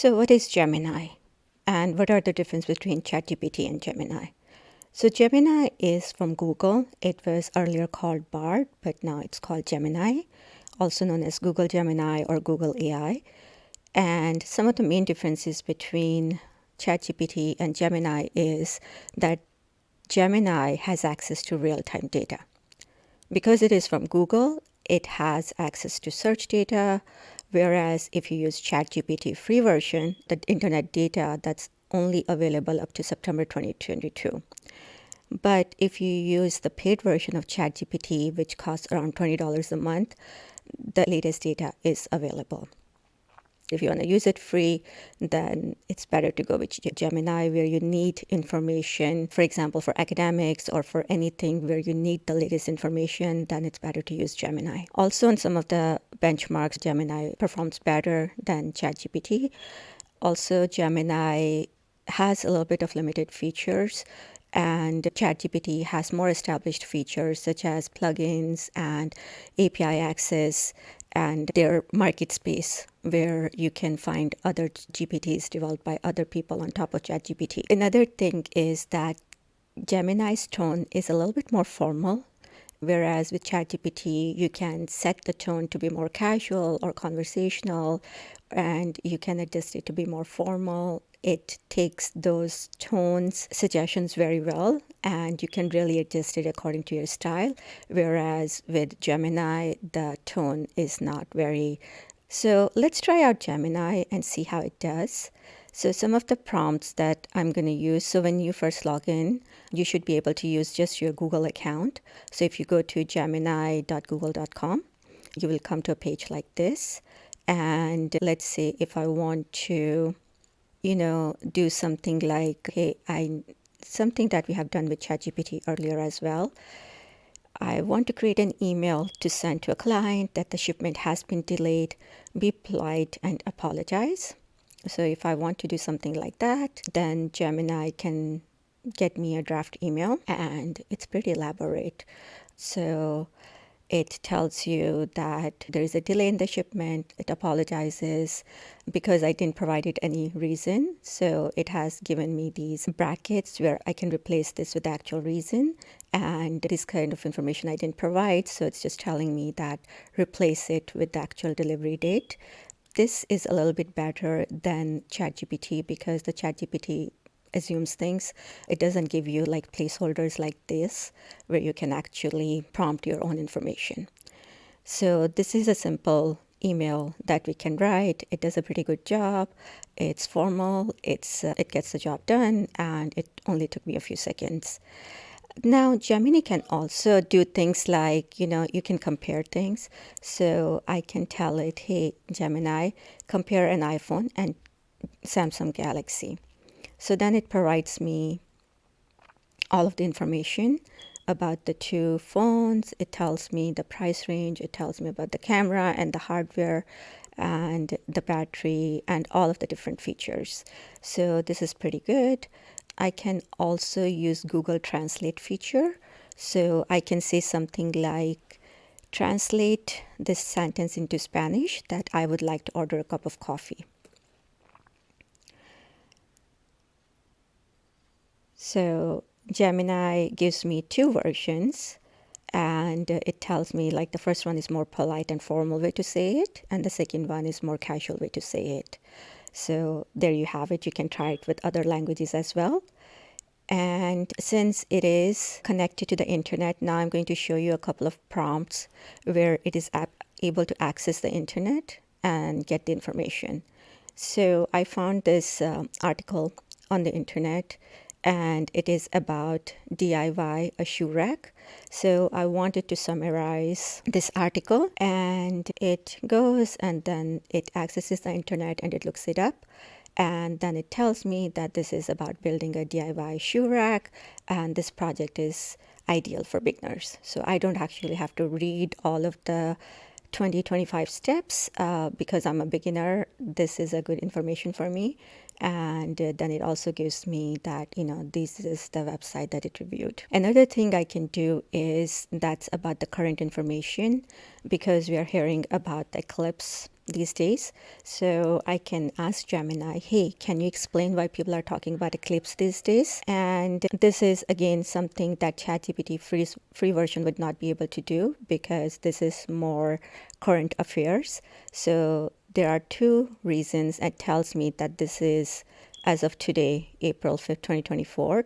So what is Gemini? And what are the difference between ChatGPT and Gemini? So Gemini is from Google. It was earlier called BARD, but now it's called Gemini, also known as Google Gemini or Google AI. And some of the main differences between ChatGPT and Gemini is that Gemini has access to real-time data. Because it is from Google, it has access to search data, whereas if you use ChatGPT free version, the internet data that's only available up to September 2022. But if you use the paid version of ChatGPT, which costs around $20 a month, the latest data is available. If you want to use it free, then it's better to go with Gemini, where you need information, for example, for academics or for anything where you need the latest information, then it's better to use Gemini. Also, in some of the benchmarks, Gemini performs better than ChatGPT. Also, Gemini has a little bit of limited features, and ChatGPT has more established features such as plugins and API access and their market space where you can find other GPTs developed by other people on top of ChatGPT. Another thing is that Gemini's tone is a little bit more formal, whereas with ChatGPT, you can set the tone to be more casual or conversational, and you can adjust it to be more formal. It takes those tones suggestions very well, and you can really adjust it according to your style, whereas with Gemini, the tone is not very. So let's try out Gemini and see how it does. So some of the prompts that I'm going to use, so when you first log in, you should be able to use just your Google account. So if you go to gemini.google.com, you will come to a page like this. And let's say if I want to, do something like, hey, something that we have done with ChatGPT earlier as well. I want to create an email to send to a client that the shipment has been delayed. Be polite and apologize. So if I want to do something like that, then Gemini can get me a draft email, and it's pretty elaborate. So it tells you that there is a delay in the shipment. It apologizes because I didn't provide it any reason. So it has given me these brackets where I can replace this with the actual reason. And this kind of information I didn't provide. So it's just telling me that replace it with the actual delivery date. This is a little bit better than ChatGPT because the ChatGPT assumes things. It doesn't give you like placeholders like this where you can actually prompt your own information. So this is a simple email that we can write. It does a pretty good job. It's formal. It gets the job done, and it only took me a few seconds. Now, Gemini can also do things like, you can compare things. So I can tell it, hey, Gemini, compare an iPhone and Samsung Galaxy. So then it provides me all of the information about the two phones. It tells me the price range. It tells me about the camera and the hardware and the battery and all of the different features. So this is pretty good. I can also use Google Translate feature. So I can say something like, translate this sentence into Spanish that I would like to order a cup of coffee. So Gemini gives me two versions, and it tells me like the first one is more polite and formal way to say it, and the second one is more casual way to say it. So there you have it. You can try it with other languages as well. And since it is connected to the internet, now I'm going to show you a couple of prompts where it is able to access the internet and get the information. So I found this article on the internet, and it is about DIY a shoe rack. So I wanted to summarize this article, and it goes and then it accesses the internet and it looks it up. And then it tells me that this is about building a DIY shoe rack, and this project is ideal for beginners. So I don't actually have to read all of the 25 steps because I'm a beginner. This is a good information for me. And then it also gives me that, this is the website that it reviewed. Another thing I can do is that's about the current information, because we are hearing about the eclipse these days. So I can ask Gemini, hey, can you explain why people are talking about eclipse these days? And this is again something that ChatGPT free version would not be able to do, because this is more current affairs. So there are two reasons it tells me that this is as of today, April 5th, 2024,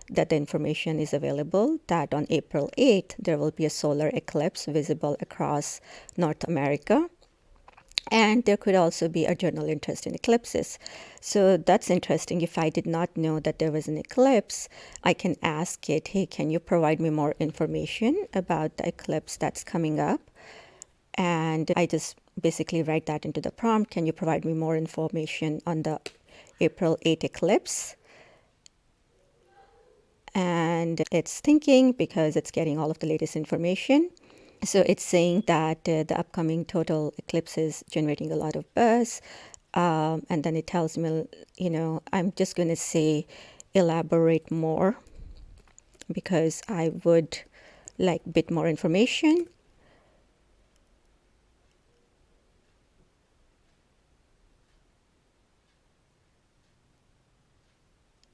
that the information is available, that on April 8th, there will be a solar eclipse visible across North America. And there could also be a general interest in eclipses. So that's interesting. If I did not know that there was an eclipse, I can ask it, hey, can you provide me more information about the eclipse that's coming up? And I just basically write that into the prompt. Can you provide me more information on the April 8 eclipse? And it's thinking because it's getting all of the latest information. So it's saying that the upcoming total eclipse is generating a lot of buzz. And then it tells me, I'm just going to say elaborate more, because I would like a bit more information.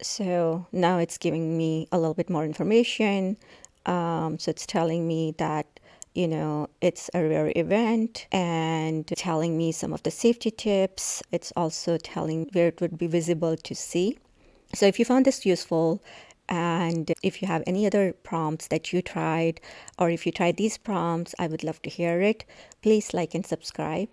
So now it's giving me a little bit more information. So it's telling me that, it's a rare event, and telling me some of the safety tips. It's also telling where it would be visible to see. So if you found this useful, and if you have any other prompts that you tried, or if you tried these prompts, I would love to hear it. Please like and subscribe.